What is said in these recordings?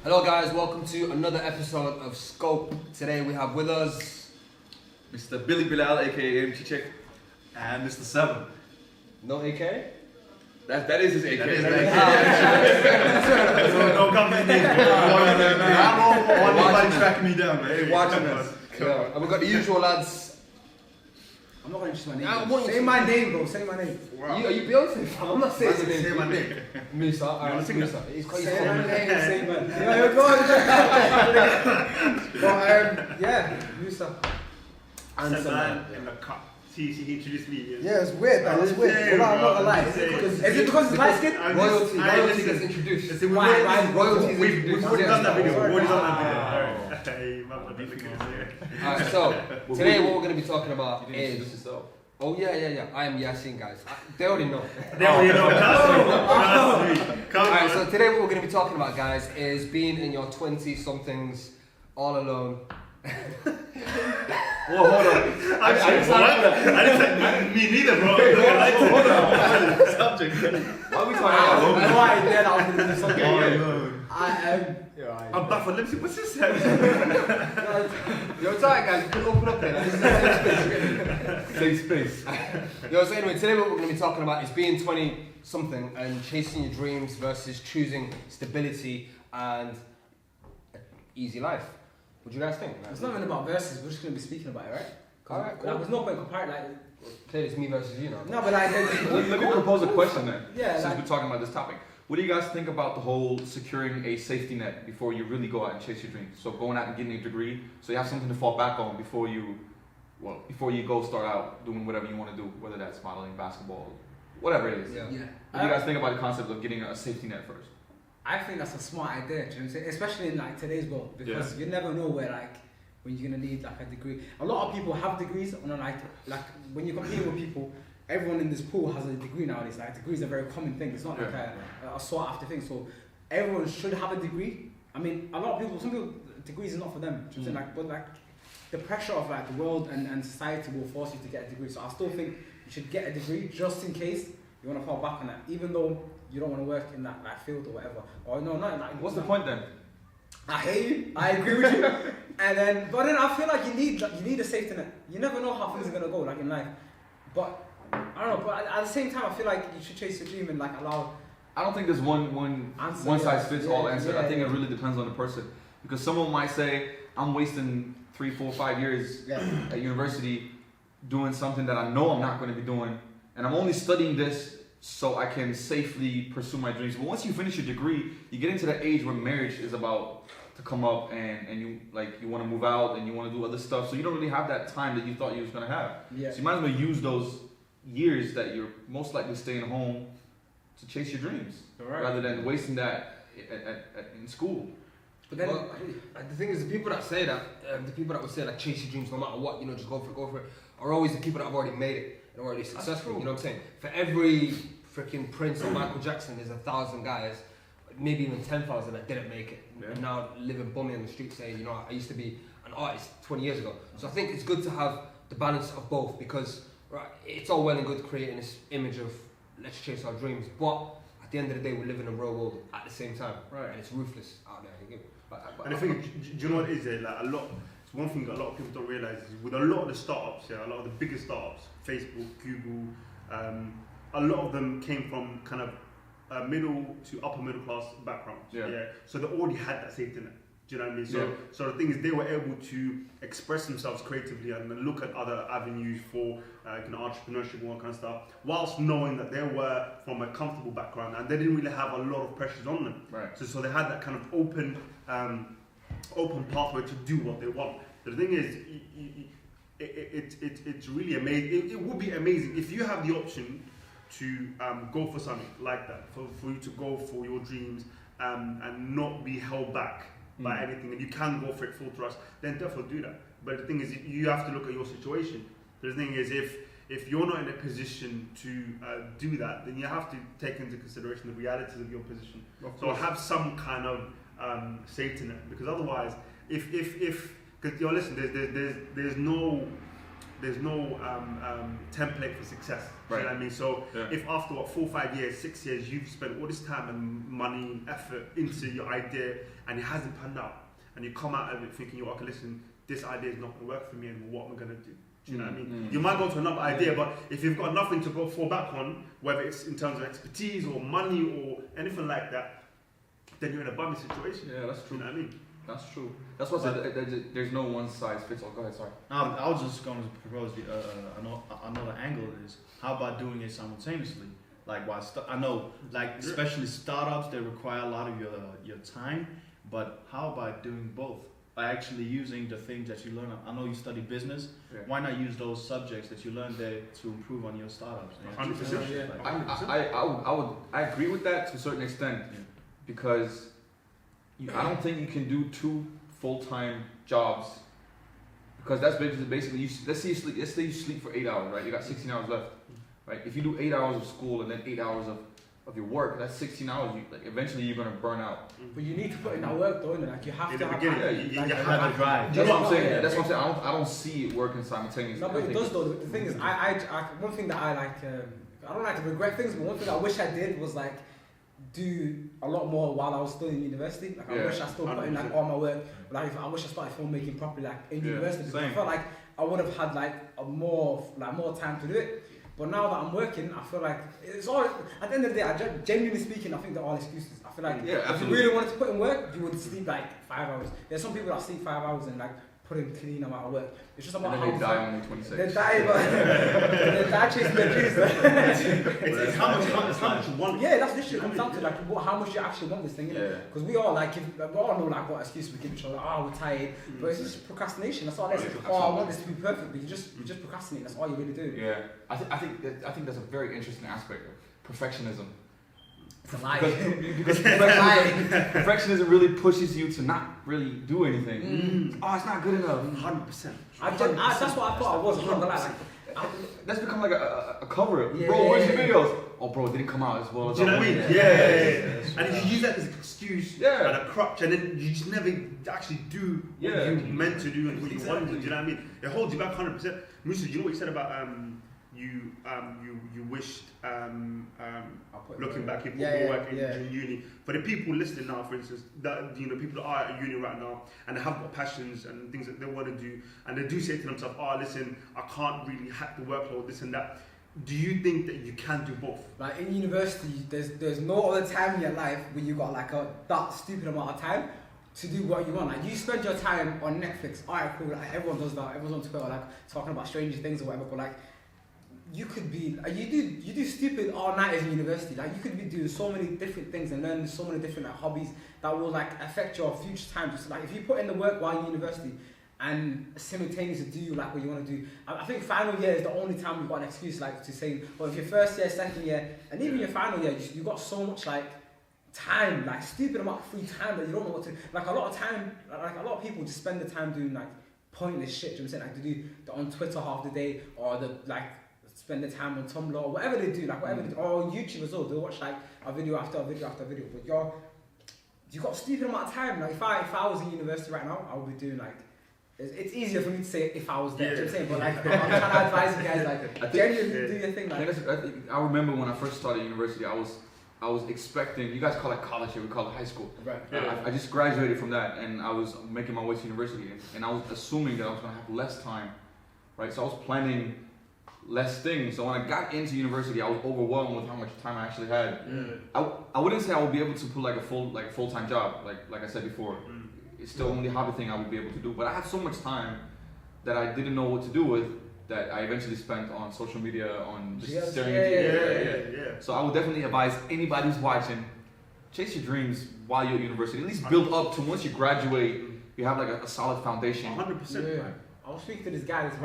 Hello guys, welcome to another episode of Scope. Today we have with us Mr. Billy Bilal, aka erimcicek, and Mr. Seven. No AK? That is his AK. No government name. Nobody tracking me down, man. Watching us. Yeah. And we've got the usual lads. I'm not going to use my name. Say my name, bro. Say my name. Wow. Are you Beyonce fan? I'm not saying your name. Say my name. Mussa. Alright, Mussa. He's quite Say my name. Say my name. Yeah, Mussa. And Salman in the cup. See, he introduced me. Yeah, it's weird, man. It's weird. I'm not gonna lie. Is it because it's light skin? Royalty gets introduced. Why? Royalty is We've introduced. already done that video. We've already done that Alright. video. Alright, so today what we're going to be talking about is... yourself. Oh yeah. I am Yasin, guys. They already know. Alright, so today what we're going to be talking about, guys, is being in your 20-somethings all alone. Whoa, hold on. I didn't me neither, bro. Subject. Why are we talking about I'm back for lipstick. What's this? You're tired, guys. You can open up here. Safe space. So anyway, today what we're going to be talking about is being 20-something and chasing your dreams versus choosing stability and an easy life. What do you guys think? It's not even about verses. We're just going to be speaking about it, right? Alright, cool. Like, there's no point comparing, like... Clearly it's me versus you now. No, but like... Let me propose a question then. Yeah, since like- we're talking about this topic. What do you guys think about the whole securing a safety net before you really go out and chase your dreams? So going out and getting a degree, so you have something to fall back on before you go start out doing whatever you want to do, whether that's modeling, basketball, whatever it is. Yeah. What do you guys think about the concept of getting a safety net first? I think that's a smart idea, do you know what I'm saying? Especially in like today's world, because you never know when you're gonna need like a degree. A lot of people have degrees, and like when you're competing with people, everyone in this pool has a degree nowadays. Like degrees are a very common thing. It's not like a sought after thing. So everyone should have a degree. I mean, a lot of people, some people, degrees is not for them. Do you know what I'm saying? But like the pressure of like the world and society will force you to get a degree. So I still think you should get a degree just in case you want to fall back on that, even though you don't want to work in that like field or whatever. Or no, not like. What's the point then? I hear you. I agree with you. But then I feel like you need a safety net. You never know how things are gonna go like in life. But I don't know. But at the same time, I feel like you should chase your dream and like allow. I don't think there's one size fits all answer. I think it really depends on the person, because someone might say I'm wasting 3, 4, 5 years at university doing something that I know I'm not going to be doing, and I'm only studying this so I can safely pursue my dreams. But once you finish your degree, you get into that age where marriage is about to come up, and you want to move out and you want to do other stuff, so you don't really have that time that you thought you was going to have. So you might as well use those years that you're most likely staying home to chase your dreams, rather than wasting that in school. But then, the thing is, the people that say that, the people that would say like chase your dreams no matter what, just go for it, are always the people that have already made it and already successful. You know what I'm saying? For every freaking Prince or Michael Jackson, there's 1,000 guys, maybe even 10,000 that didn't make it, and now living bummy on the street saying, I used to be an artist 20 years ago. So I think it's good to have the balance of both, because it's all well and good creating this image of let's chase our dreams, but at the end of the day, we live in a real world at the same time, and it's ruthless out there. And I think, do you know what it is? Like it's one thing a lot of people don't realize is with a lot of the startups, a lot of the biggest startups, Facebook, Google, a lot of them came from kind of middle to upper middle class backgrounds. So they already had that safety net. Do you know what I mean? So the thing is, they were able to express themselves creatively and look at other avenues for entrepreneurship and all that kind of stuff, whilst knowing that they were from a comfortable background and they didn't really have a lot of pressures on them. So they had that kind of open pathway to do what they want. The thing is, it's really amazing. It would be amazing if you have the option to go for something like that, for you to go for your dreams and not be held back by anything, and you can go for it full thrust, then definitely do that. But the thing is, you have to look at your situation. The thing is, if you're not in a position to do that, then you have to take into consideration the realities of your position. So have some kind of safety net, because otherwise, because listen, there's there's no template for success. Do you know what I mean? So if after 4, 5 years, 6 years, you've spent all this time and money, effort into your idea, and it hasn't panned out, and you come out of it thinking, okay, listen, this idea is not going to work for me, and what am I going to do? Do you know what I mean? You might go to another idea, but if you've got nothing to fall back on, whether it's in terms of expertise or money or anything like that, then you're in a bummy situation. Yeah, that's true. You know what I mean? That's true. That's what I said. There's no one size fits all. Go ahead, sorry. I was just going to propose another angle is how about doing it simultaneously? Like I know, like especially startups, they require a lot of your time. But how about doing both? By actually using the things that you learn. I know you study business. Yeah. Why not use those subjects that you learned there to improve on your startups? 100%. I agree with that to a certain extent, because I don't think you can do 2 full-time jobs, because that's basically let's say you sleep for 8 hours, right? You got 16 hours left, right? If you do 8 hours of school and then 8 hours of your work, that's 16 hours. Eventually you're gonna burn out. But you need to put in that work, though, like you have to have you have to drive. That's what I'm saying. That's what I'm saying. I don't see it working simultaneously. No, but it does though. The thing is, I one thing that I like, I don't like to regret things, but one thing I wish I did was like do a lot more while I was still in university. Like I wish I still put in like all my work. Like I wish I started filmmaking properly like in university, because I felt like I would have had like more time to do it. But now that I'm working, I feel like it's all, at the end of the day, genuinely speaking, I think they're all excuses. I feel like if you really wanted to put in work, you would sleep like 5 hours. There's some people that sleep 5 hours and like put in clean amount of work. It's just about how they die only 26. They die, but they die chasing their dreams. It's how much you want. Yeah, that's literally comes down to like how much you actually want this thing. Because we all like, we all know like what excuse we give each other. Oh, we're tired, but it's just procrastination. That's all it is. Oh, I want this to be perfect, but you just procrastinate. That's all you really do. Yeah, I think that's a very interesting aspect of perfectionism. It's a lie. Because perfectionism really pushes you to not really do anything. Oh, it's not good enough. 100%. That's what I thought I was. I'm not gonna lie. That's become like a cover. Bro, where's your videos? Oh, bro, it didn't come out as well as do you know what I mean? Yeah. And if you use that as an excuse and a crutch, and then you just never actually do what you meant to do and what you wanted to do, you know what I mean? It holds you back 100%. Mussa, you know what you said about you wished looking back you put more work in uni. For the people listening now, for instance, that people that are at uni right now and they have got passions and things that they want to do, and they do say to themselves, "Oh, listen, I can't really hack the workload, this and that." Do you think that you can do both? Like in university, there's no other time in your life where you got like that stupid amount of time to do what you want. Like you spend your time on Netflix. Alright, cool. Like everyone does that. Everyone's on Twitter, like talking about Stranger Things or whatever. But like, you could be, you do stupid all-nighters in university. Like you could be doing so many different things and learning so many different like hobbies that will like affect your future time. Just like if you put in the work while you're in university and simultaneously do like what you want to do. I think final year is the only time you've got an excuse like to say, well, if your first year, second year, and even your final year, you got so much like time, like stupid amount of free time that you don't know what to. Like a lot of time, like a lot of people just spend the time doing like pointless shit. You know what I'm saying? Like they do on Twitter half the day, or the like spend the time on Tumblr or whatever they do, like whatever they do, or on YouTube as well. They watch like a video after a video after a video. But you got a stupid amount of time. Like if I was in university right now, I would be doing like. It's easier for me to say if I was there, you know what I'm saying? But like, I'm trying to advise you guys, like, genuinely do your thing. Like. I remember when I first started university, I was expecting, you guys call it college here, we call it high school. Right. I just graduated from that, and I was making my way to university, and I was assuming that I was going to have less time, right? So I was planning less things. So when I got into university, I was overwhelmed with how much time I actually had. I wouldn't say I would be able to put like a full-time job, like I said before. It's still only a hobby thing I would be able to do, but I had so much time that I didn't know what to do with, that I eventually spent on social media, on just staring at yeah. So I would definitely advise anybody who's watching, chase your dreams while you're at university. At least build up to once you graduate, you have like a solid foundation. 100%. Yeah. I was speaking to this guy, this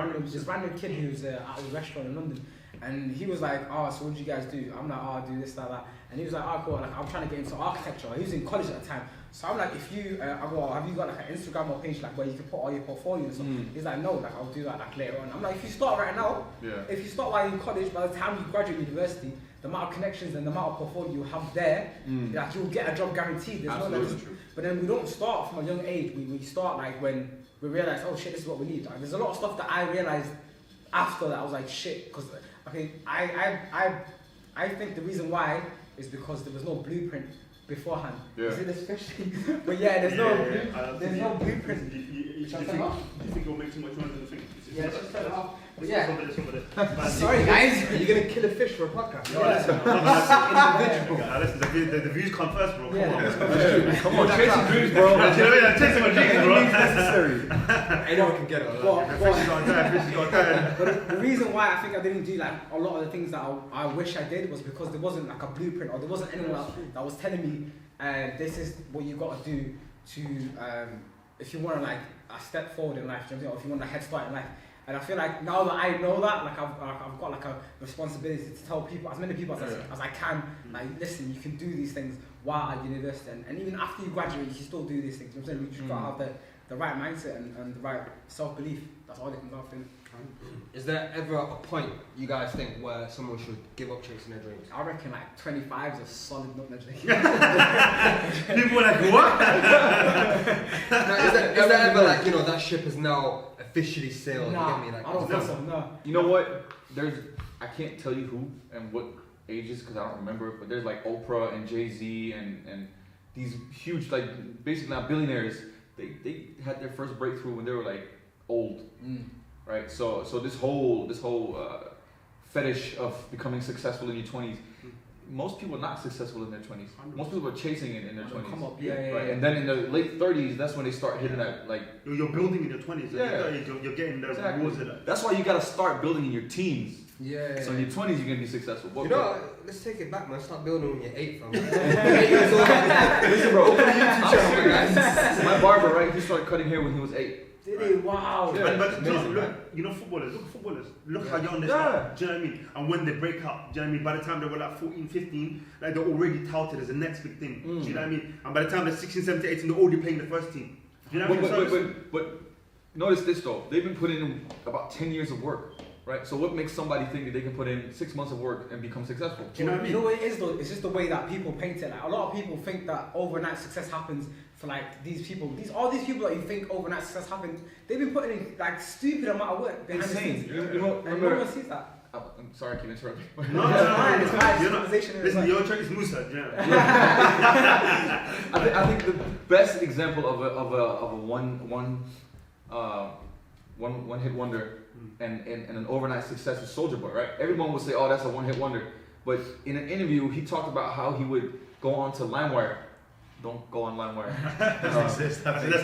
random kid who was at a restaurant in London, and he was like, "Oh, so what did you guys do?" I'm like, "Oh, I do this, that." And he was like, "Oh, cool. Like, I'm trying to get into architecture." He was in college at the time. So I'm like, if you, I go, have you got like an Instagram or page like where you can put all your portfolio and stuff? He's like, no, like I'll do that like later on. I'm like, if you start right now, if you start while you're in college, by the time you graduate university, the amount of connections and the amount of portfolio you have there, like you'll get a job guaranteed. There's absolutely no, but then we don't start from a young age. We start like when we realize, oh shit, this is what we need. Like, there's a lot of stuff that I realized after that, I was like, shit, because okay, I think the reason why is because there was no blueprint beforehand. Yeah. You see this fish thing? But yeah, there's no blueprint. Do you think you'll make too much money than you think? Yeah, just turn it off. But It's yeah. over Sorry guys. Are you gonna kill a fish for a podcast? No, listen. The views come first, bro. Yeah. Come on, chase your dreams, bro. I'm chasing my dreams, bro. Necessary. Anyone can get it. Fish is gonna die. But the reason why I think I didn't do like a lot of the things that I wish I did was because there wasn't like a blueprint, or there wasn't anyone else that was telling me this is what you got to do to if you want to like a step forward in life, you know, or if you want a head start in life. And I feel like now that I know that, like I've got like a responsibility to tell people, as many people as I can, like listen, you can do these things while at university, and even after you graduate, you can still do these things. You know what I'm saying? You just gotta have the right mindset and the right self-belief. That's all it comes down to. Is there ever a point you guys think where someone should give up chasing their dreams? I reckon like 25 is a solid nutmeg. People are like, what? Is there ever like, you know, that ship is now officially sailed? Nah, you get me? Like, I don't think so. No. You know what? I can't tell you who and what ages because I don't remember. But there's like Oprah and Jay-Z and these huge, like basically not billionaires. They had their first breakthrough when they were like old. Right, so this whole fetish of becoming successful in your 20s, most people are not successful in their 20s. Most people are chasing it in their 20s. Come up, yeah. And then in the late 30s, that's when they start hitting that like. You're building in your 20s. Yeah. You're getting the Exactly. rewards of that. That's why you gotta start building in your teens. Yeah. So in your 20s, you're gonna be successful. You know, let's take it back, man. Start building when you're 8, fam. 8 years old. Listen, bro, open a YouTube channel, guys. My barber, right? He started cutting hair when he was 8. Did he? Wow. Yeah. But amazing, look, man. you know, footballers. Look at footballers. Look Yeah. how young they start. Do you know what I mean? And when they break up, do you know what I mean? By the time they were like 14, 15, like they're already touted as the next big thing. Do you know what I mean? And by the time they're 16, 17, 18, they're already playing the first team. Do you know what I mean? But notice this though. They've been putting in about 10 years of work. Right, so what makes somebody think that they can put in 6 months of work and become successful? Do you know what I mean? You know what it is though? It's just the way that people paint it. Like a lot of people think that overnight success happens for like these people. All these people that you think overnight success happens, they've been putting in like stupid amount of work behind the Insane. scenes. You know, And no one sees that. Oh, I'm sorry, I keep interrupting. No, It's fine. You're not. Civilization is Listen, like- your track is Mussa. Do you know? I think the best example of a one hit wonder and an overnight success is Soulja Boy, right? Everyone would say, oh, that's a one hit wonder. But in an interview, he talked about how he would go on to LimeWire. Don't go on LimeWire. That's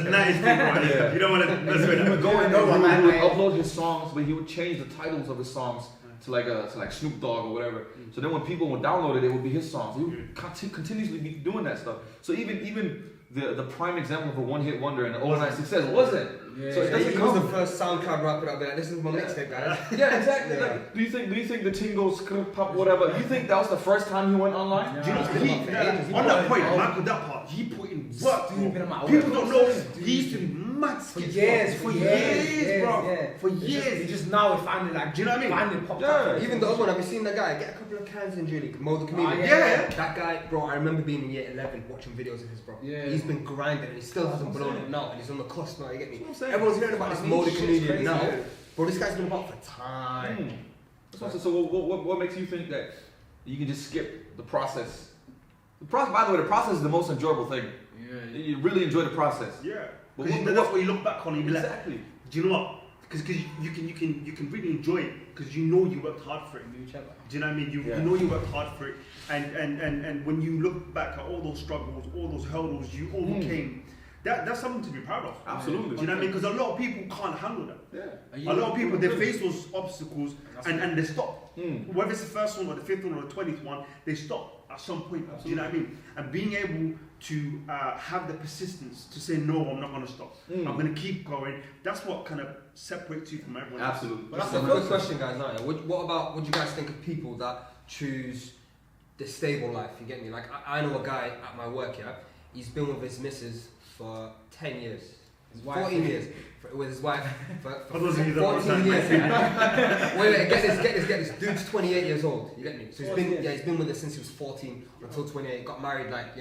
nice, bro. Yeah. You don't want to mess with He would that. go in there, Yeah. he would upload his songs, but he would change the titles of his songs to like Snoop Dogg or whatever. So then when people would download it, it would be his songs. He would continuously be doing that stuff. So even the prime example of a one hit wonder and an overnight success wasn't. Yeah. So it doesn't He was the come. first SoundCloud rapper out there. This is my mixtape, guys. Yeah, exactly. Yeah. Like, do you think the Tingo script pop whatever? You think that was the first time he went online? Do you know It's been about for ages. on that point, Michael, that part, he put in work, Stupid bro. amount of People work. don't know Stupid. he's been mad For skits, years, bro. For years, bro. yeah. For It's years. just now it finally like. Do you know what I mean? Finally popped Yeah. up. Even the other one, have you seen that guy? Get a couple of cans in Julie, Mo the comedian. yeah. That guy, bro, I remember being in year 11 watching videos of his, bro. Yeah. He's been grinding and he still hasn't That's what blown I'm it now and he's on the cusp now, you get me? That's what I'm saying. Everyone's hearing about this Mo the Shit's comedian crazy, now. yeah. Bro, this guy's been about for time. So what makes you think that you can just skip the process? By the way, the process is the most enjoyable thing. Yeah. You really enjoy the process. Yeah. But Because what- that's what you look back on and you be like, Exactly. do you know what? Because you can really enjoy it because you know you worked hard for it. Do you know what I mean? You know you worked hard for it, and when you look back at all those struggles, all those hurdles you overcame, that's something to be proud of. Absolutely. Do you know what I mean? Because a lot of people can't handle that. Yeah. A lot of people they face those obstacles and they stop. Mm. Whether it's the first one or the 5th one or the 20th one, they stop at some point. Do you know what I mean? And being able to have the persistence to say no, I'm not going to stop. Mm. I'm going to keep going. That's what kind of separates you from everyone else. Absolutely. But that's the first question, guys. Now, yeah. What do you guys think of people that choose the stable life? You get me? Like I know a guy at my work. Yeah, he's been with his missus for 10 years, His wife. 14 years with his wife For those of you that don't 14 understand. years. Wait, get this. Dude's 28 years old. You get me? So he's 14 been years. he's been with her since he was 14 until 28. Got married like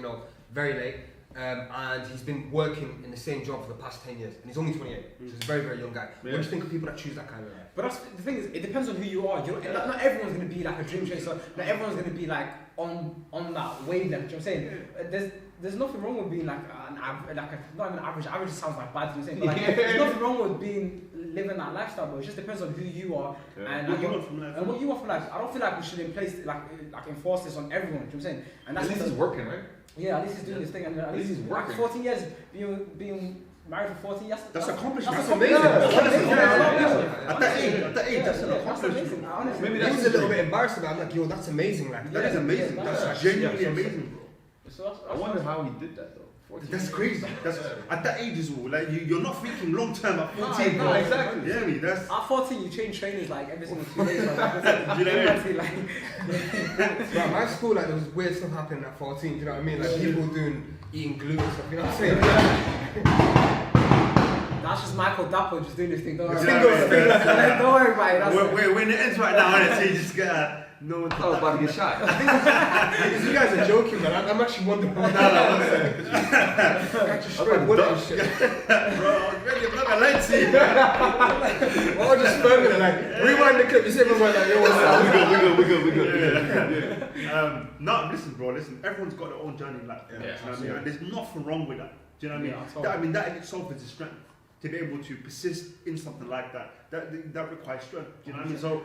very late. and he's been working in the same job for the past 10 years, and he's only 28, so he's a very, very young guy. What do you think of people that choose that kind of life? But that's the thing is, it depends on who you are. Not everyone's gonna be like a dream chaser. Not everyone's gonna be like on that wavelength. You know what I'm saying? There's nothing wrong with being like not even average. Average sounds like bad. You know what I'm saying? But like, there's nothing wrong with living that lifestyle, but it just depends on who you are and what you want from life. I don't feel like we should enforce this on everyone. You know what I'm saying? And that's at least it's working, right? Yeah, at least he's doing his thing, and at least he's working. Like 14 years being married for 14 years. That's accomplishment. That's amazing. At that age, that's an accomplishment. Honestly, Maybe he was a little bit embarrassed about it. I'm like, yo, that's amazing. Like, that is amazing. That's genuinely amazing, bro. I wonder how he did that though. That's crazy. That's at that age as well. Like you're not thinking long term at 14. No, exactly. Yeah, me. That's at 14 you change trainers like every single 2 days. Do you know what I mean? Bro, my school, like, there was weird stuff happening at 14. Do you know what I mean? Like people eating glue and stuff. You know what I'm saying? That's just Michael Dapper just doing this thing. Don't worry. Don't worry about it. We're in the ends right now, and so you just got no one. I was about to get shot. You guys are joking, man. I'm actually wondering what actually straight bullet and shit. Bro, I was ready. I'm not gonna lie to you. Well, I was just filming it, like, rewind the clip. You see everyone like, yo, what's up? We good. No, listen, bro. Listen, everyone's got their own journey in life. Yeah, Do you know what I mean? And there's nothing wrong with that. Do you know what I mean? That in itself is a strength. To be able to persist in something like that requires strength. Do you know what I mean? So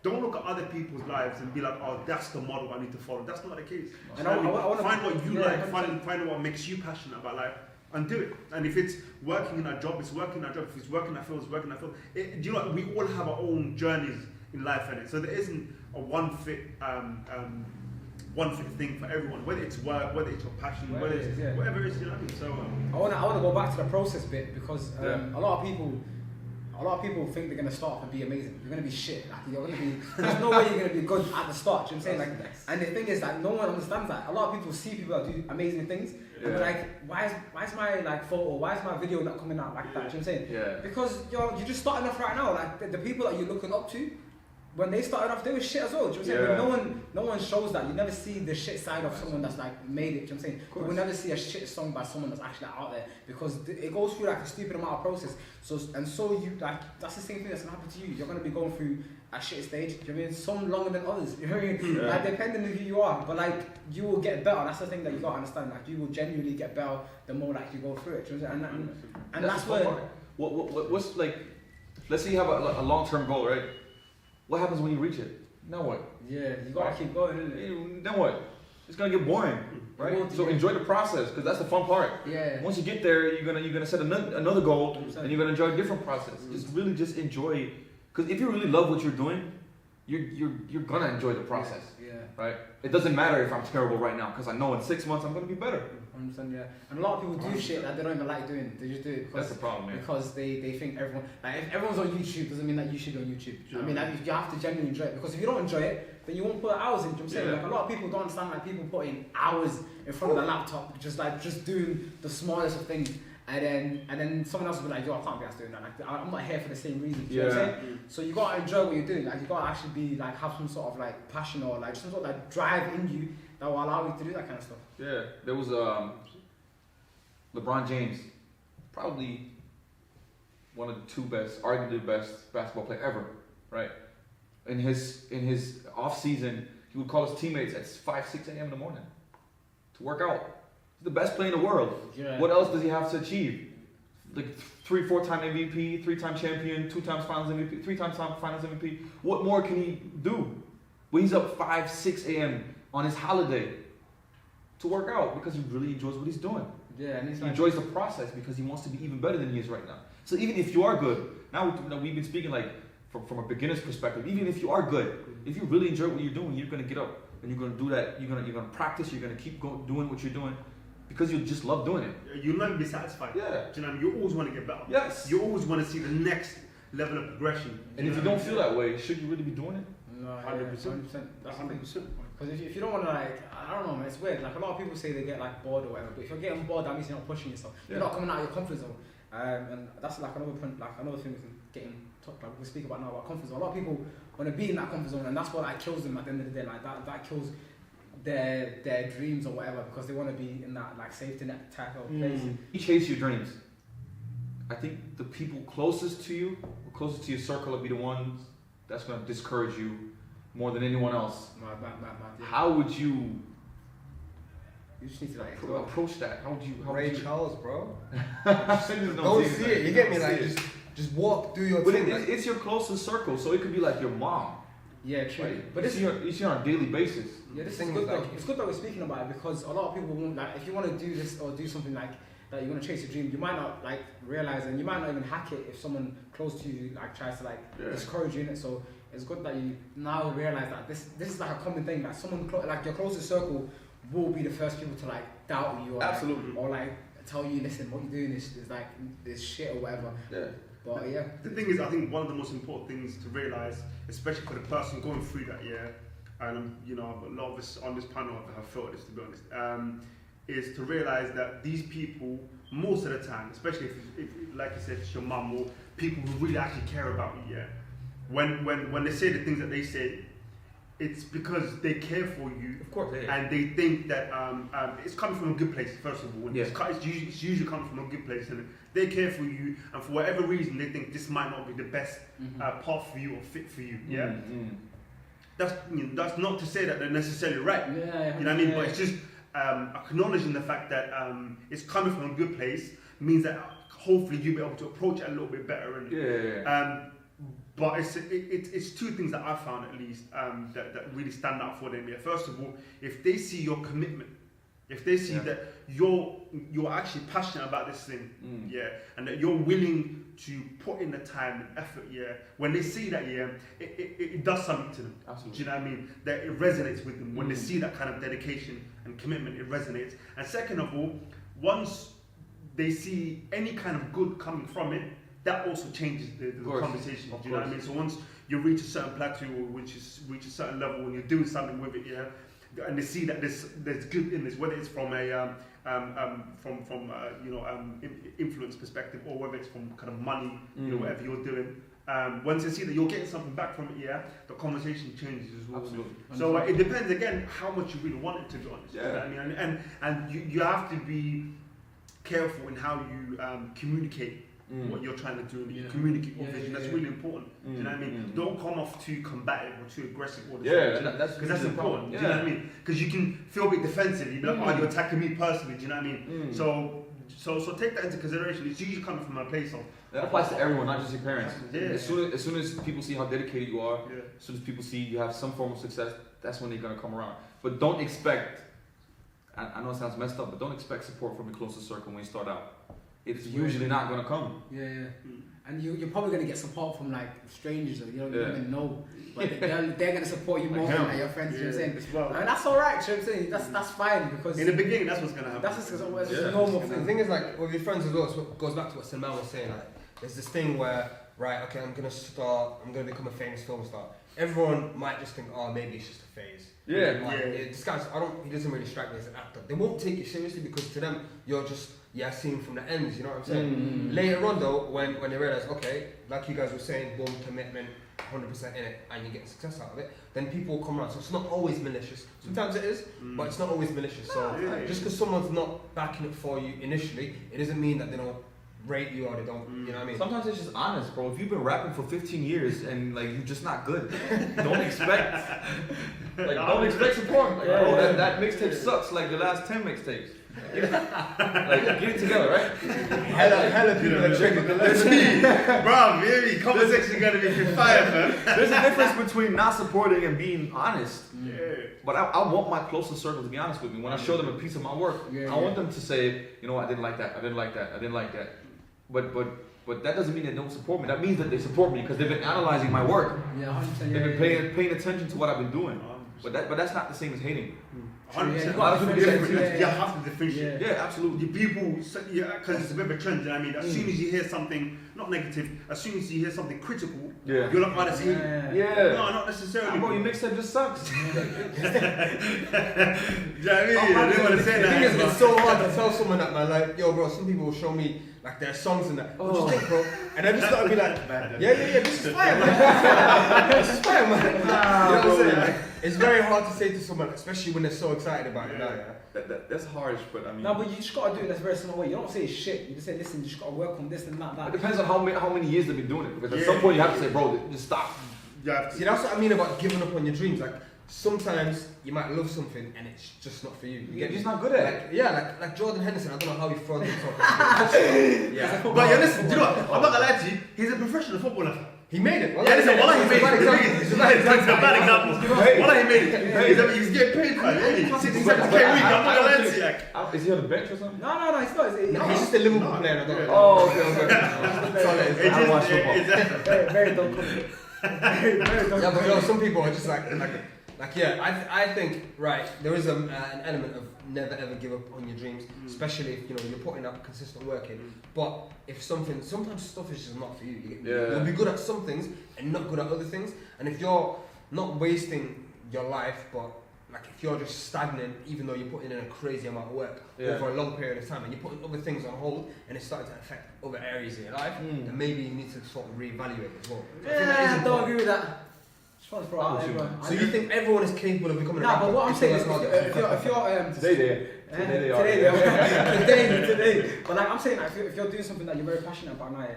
don't look at other people's lives and be like, oh, that's the model I need to follow. That's not the case. And I find what you like, find what makes you passionate about life, and do it. And if it's working in a job, it's working in a job. If it's working in a field, it's working in a field. Do you know what? We all have our own journeys in life, innit? So there isn't a one fit thing for everyone, whether it's work, whether it's your passion, whether it's whatever it is, you know what I mean? So I want to go back to the process bit because a lot of people think they're gonna start off and be amazing. You're gonna be shit. Like there's no way you're gonna be good at the start. You know what I'm saying? Like, and the thing is that no one understands that. A lot of people see people that do amazing things, and they're like, why is my like photo, why is my video not coming out like that? You know what I'm saying? Yeah. Because you're just starting off right now. Like the people that you're looking up to, when they started off, they were shit as well. Do you know what I'm saying? No one shows that. You never see the shit side of someone that's like made it. Do you know what I'm saying? You will never see a shit song by someone that's actually out there because it goes through like a stupid amount of process. So you like that's the same thing that's gonna happen to you. You're gonna be going through a shit stage. Do you know what I mean? Some longer than others. You know what I mean? Like depending on who you are, but like you will get better. That's the thing that you gotta understand. Like you will genuinely get better the more like you go through it. Do you know what I'm saying? And that's where. What's like? Let's say you have a long-term goal, right? What happens when you reach it? Now what? Yeah, you gotta keep going, innit? Then what? It's gonna get boring, right? So enjoy the process because that's the fun part. Yeah. Once you get there, you're gonna set another goal, and you're gonna enjoy a different process. Just enjoy, because if you really love what you're doing, you're gonna enjoy the process. Yeah. Right. It doesn't matter if I'm terrible right now because I know in 6 months I'm gonna be better. 100%, yeah. And a lot of people do shit that they don't even like doing. They just do it because that's the problem, man. Because they think everyone, like if everyone's on YouTube doesn't mean that you should be on YouTube. I mean, like, you have to genuinely enjoy it because if you don't enjoy it, then you won't put hours in. Do you know what I'm saying? Like a lot of people don't understand like people putting hours in front of the laptop, just doing the smallest of things. And then someone else will be like, yo, I can't be asked doing that. Like, I'm not here for the same reason. You know what I'm saying? So you gotta enjoy what you're doing. Like you gotta actually be like have some sort of like passion or like some sort of like drive in you that will allow you to do that kind of stuff. Yeah, there was LeBron James, probably one of the two best, arguably the best basketball player ever, right? In his off season, he would call his teammates at 5, 6 a.m. in the morning to work out. He's the best player in the world. Yeah. What else does he have to achieve? Like 3-4-time MVP, 3-time champion, 2 times finals MVP, 3 times finals MVP. What more can he do? When he's up 5, 6 a.m. on his holiday to work out because he really enjoys what he's doing. Yeah, and he enjoys the process because he wants to be even better than he is right now. So even if you are good, now we've been speaking like from a beginner's perspective. Even if you are good, if you really enjoy what you're doing, you're gonna get up and you're gonna do that. You're gonna practice. You're gonna keep doing what you're doing because you just love doing it. You'll never be satisfied. Yeah. Do you know what I mean? You always want to get better. Yes. You always want to see the next level of progression. And if you don't feel that way, should you really be doing it? No, 100%. That's 100%. Because if you don't want to like, I don't know, man, it's weird. Like a lot of people say they get like bored or whatever, but if you're getting bored, that means you're not pushing yourself. You're not coming out of your comfort zone. And that's like another point, like another thing we can get in talk like we speak about now about comfort zone. A lot of people want to be in that comfort zone, and that's what like kills them at the end of the day. Like that kills their dreams or whatever because they want to be in that like safety net type of place. You chase your dreams. I think the people closest to you, or closest to your circle, will be the ones that's going to discourage you more than anyone else. Mad. How would you You just need to like approach that? How would you? Ray Charles, bro. Just Don't see it. You get me? Like just walk, do your But thing. it's your closest circle, so it could be like your mom. Yeah, true. Like, But you this see on a daily basis. Yeah, this Thing is good is, though. like- It's good that we're speaking about it because a lot of people won't like if you want to do this or do something like that you're gonna chase your dream, you might not like realize and you might not even hack it if someone close to you like tries to like discourage you in it. So it's good that you now realize that this is like a common thing that someone like your closest circle will be the first people to like doubt you or Absolutely. like, or like tell you listen what you're doing is like this shit or whatever. Yeah. But yeah. The thing is, I think one of the most important things to realize, especially for the person going through that, and you know, a lot of us on this panel have felt this, to be honest, is to realize that these people, most of the time, especially if like you said, it's your mum or people who really actually care about you, when they say the things that they say, it's because they care for you. Of course, yeah. And they think that it's coming from a good place, first of all. Yeah. It's usually coming from a good place, and they care for you, and for whatever reason, they think this might not be the best path for you or fit for you. Yeah, that's not to say that they're necessarily right. Yeah, you know what I mean? But it's just acknowledging the fact that it's coming from a good place means that hopefully you'll be able to approach it a little bit better. And but it's two things that I found at least that really stand out for them. Yeah, first of all, if they see your commitment, if they see that you're actually passionate about this thing, and that you're willing to put in the time and effort, when they see that, it does something to them. Absolutely. Do you know what I mean? That it resonates with them when they see that kind of dedication and commitment. It resonates. And second of all, once they see any kind of good coming from it, that also changes the conversation. Do you know what I mean? So once you reach a certain plateau, or reach a certain level, and you're doing something with it, and they see that there's good in this, whether it's from a influence perspective, or whether it's from kind of money, whatever you're doing. Once they see that you're getting something back from it, the conversation changes as well. Absolutely. So it depends again how much you really want it, to be honest. Yeah. You know what I mean? And you have to be careful in how you communicate what you're trying to do, and communicate your vision. That's really important. Do you know what I mean? Don't come off too combative or too aggressive all the time. Because that's important. Do you know what I mean? Because you can feel a bit defensive. You'd be like, oh, you're attacking me personally. Do you know what I mean? So take that into consideration. It's usually coming from a place of. That applies to everyone, not just your parents. Yeah. As soon as people see how dedicated you are, as soon as people see you have some form of success, that's when they're gonna come around. But don't expect. I know it sounds messed up, but don't expect support from your closest circle when you start out. It's usually not going to come. Yeah. And you're probably going to get support from like strangers or you don't even know. But they're going to support you more than like, your friends, you know what I'm saying? Well, and that's alright, you know what I'm saying? That's fine because in the beginning, that's what's going to happen. that's just a normal The thing. thing is, like, with your friends as well, it goes back to what Salman was saying. Like, there's this thing where, right, okay, I'm going to become a famous film star. Everyone might just think, oh, maybe it's just a phase. This guy's, he doesn't really strike me as an actor. They won't take you seriously because to them, you're just Yasin from the ends, you know what I'm saying? Later on though, when they realise, okay, like you guys were saying, boom, commitment, 100% in it, and you get success out of it, then people will come around. So it's not always malicious. Sometimes it is, but it's not always malicious. So just because someone's not backing it for you initially, it doesn't mean that they don't rate you or they don't, you know what I mean? Sometimes it's just honest, bro. If you've been rapping for 15 years and like you're just not good, don't expect support. Like, bro, that mixtape sucks like the last 10 mixtapes. Like, get it together, right? Hella people are triggered. Bro, really, conversation gonna be fire, man. There's a difference between not supporting and being honest. Yeah. But I want my closest circle to be honest with me. When I show them a piece of my work, I want them to say, you know what, I didn't like that, I didn't like that, I didn't like that. But that doesn't mean they don't support me. That means that they support me because they've been analyzing my work. Yeah, 100%. They've been paying attention to what I've been doing. But that's not the same as hating. 100%. You gotta differentiate. You have to differentiate. Yeah, absolutely. The people, because it's a bit of a trend, you know what I mean? As soon as you hear something, not negative, as soon as you hear something critical, you're like, oh, that's hate. Yeah. No, not necessarily. Bro, your mixtape just sucks. Do you know what I mean? I didn't want to say The thing is, that. it's so hard to tell someone that, man. Like, yo, bro, some people will show me Like there are songs in that. What do you think, bro? And I just gotta be like, Bad. yeah, this is fire, man. This is fire, man. You know what I'm saying? Like, it's very hard to say to someone, especially when they're so excited about it now. Yeah. That's harsh, but I mean. No, but you just gotta do it in a very small way. You don't say shit. You just say, listen, you just gotta work on this and that. It depends on how many years they've been doing it. Because at some point you have to say, bro, just stop. Yeah. See, that's what I mean about giving up on your dreams. Like sometimes you might love something and it's just not for you. You're just not good at it. Like Jordan Henderson. I don't know how he frauded himself. Yeah. But yeah, listen, do you know what? I'm not gonna lie to you. He's a professional footballer. He made it. Yeah, listen, Wallah, he made it. It's a bad example. Wallah, he made it. He's getting paid for it. 60, 70K a week. I'm not gonna lie to you. Is he on the bench or something? No, it's not. He's just a Liverpool player. I don't know. Oh, okay. I don't watch football. Very dumb comment. Very dumb. Yeah, but you know, some people are just like yeah. I think right. There is an element of never ever give up on your dreams, especially if you're putting up consistent work in. But if sometimes stuff is just not for you. You get me? You'll be good at some things and not good at other things. And if you're not wasting your life, but like if you're just stagnant, even though you're putting in a crazy amount of work over a long period of time, and you're putting other things on hold, and it's starting to affect other areas in your life, then maybe you need to sort of reevaluate as well. So I don't agree with that. So you think everyone is capable of becoming a rapper? But what I'm saying is, if you're today. But like I'm saying, like, if you're doing something that you're very passionate about now,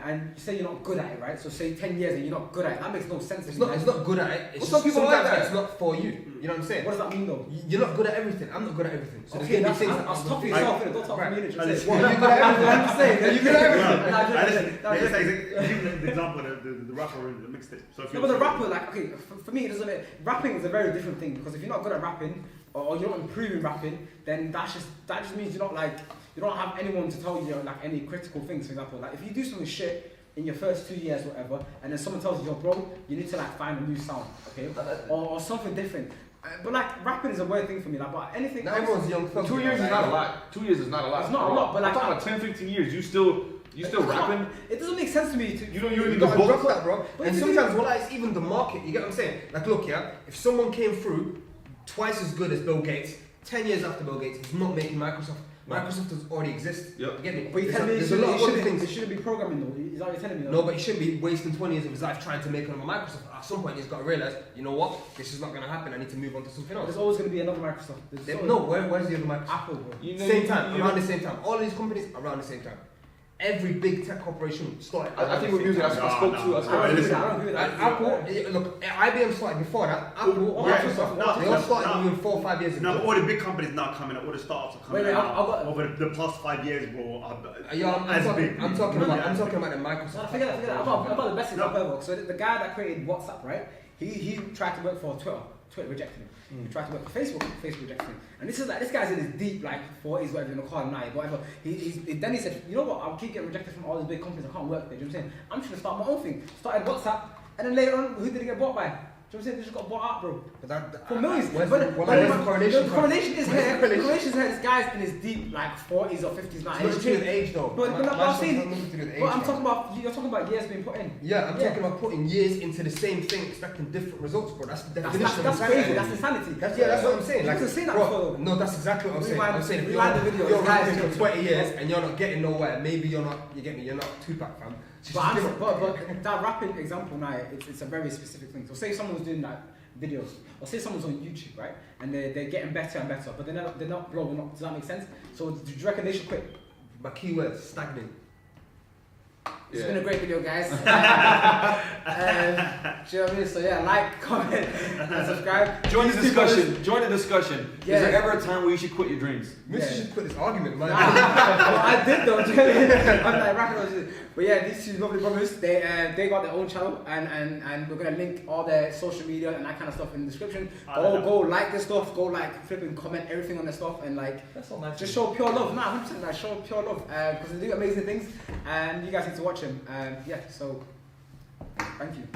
and you say you're not good at it, right? So say 10 years and you're not good at it, that makes no sense. It's not good at it. It's some people like that. It's not for you. You know what I'm saying? What does that mean though? You're not good at everything. I'm not good at everything. So Okay, there's that's gonna be things talk for yourself. Don't talk for me. What? You good at everything? I'm just saying. You good at everything? Give the example of the rapper in the mixtape. So if No, but the rapper, like, okay, for me, it doesn't. Rapping is a very different thing because if you're not good at rapping or you're not improving rapping, then that just means you're not like you don't have anyone to tell you like any critical things. For example, like if you do something shit in your first 2 years, or whatever, and then someone tells you, "Yo, bro, you need to like find a new sound, okay, or something different." But like rapping is a weird thing for me. Like, but anything. Now everyone's young. 2 years is not a lot. 2 years is not a lot. It's not a lot, but like I'm talking about 10, 15 years. You still rapping? It doesn't make sense to me. You don't even You need gotta the drop book. that, bro. But And it's sometimes, it's even the market. You get what I'm saying? Like, look, yeah. If someone came through twice as good as Bill Gates, 10 years after Bill Gates, he's not making Microsoft. Microsoft does already exist. Yep. You get me? But you're telling me there's a lot of other things. it shouldn't be programming though. Is that what you're telling me? Though? No, but he shouldn't be wasting 20 years of his life trying to make another Microsoft. At some point, he's got to realize, you know what? This is not going to happen. I need to move on to something else. There's always going to be another Microsoft. Where's the other Microsoft? Apple, bro. Same time, around the same time. All these companies around the same time. Every big tech corporation started. I think with music, I spoke to. I don't agree with that. Apple, look, IBM started before that. Apple, Microsoft, they all started within 4 or 5 years ago. Now all the big companies now coming out, all the startups are coming out over the past 5 years, bro. I'm talking about the Microsoft. Forget that. I'm about the best example ever. So the guy that created WhatsApp, right? He tried to work for Twitter. Twitter rejected him. He tried to work for Facebook. Facebook rejected him. And this guy's in his deep like 40s, whatever you want to call him now, whatever. Then he said, you know what? I'll keep getting rejected from all these big companies. I can't work there. Do you know what I'm saying? I'm just gonna start my own thing. Started WhatsApp, and then later on, who did it get bought by? Do you know what I'm saying? They just got bought out, bro. But For millions. Where's the correlation? The correlation is here. The correlation is here. This guy's in his deep like 40s or 50s now. It's to do with age though. But I'm saying, but I'm talking about you're talking about years being put in. Yeah, I'm talking about putting years into the same thing, expecting different results, bro. That's the definition. That's crazy. That's insanity. That's what I'm saying. Like, saying that before. No, that's exactly what I'm saying. I'm saying if you're rapping for 20 years and you're not getting nowhere, maybe you're not. You get me? You're not Tupac, fam. But that rapping example now, it's a very specific thing. So say someone's doing like videos, or say someone's on YouTube, right, and they're getting better and better, but they're not blowing up. Does that make sense? So do you reckon they should quit? My keyword stagnant. It's been a great video, guys. Do you know what I mean? So yeah, like, comment, and subscribe. Join the discussion. Join the discussion. Yeah. Is there ever a time where you should quit your dreams? Mussa should quit this argument, man. I did though. I'm like rapping. But yeah, these two lovely brothers, they got their own channel, and we're gonna link all their social media and that kind of stuff in the description. Go like their stuff. Go like flip and comment everything on their stuff, and like That's all nice. just show pure love. Nah, 100% like show pure love because they do amazing things, and you guys need to watch them. Yeah, so thank you.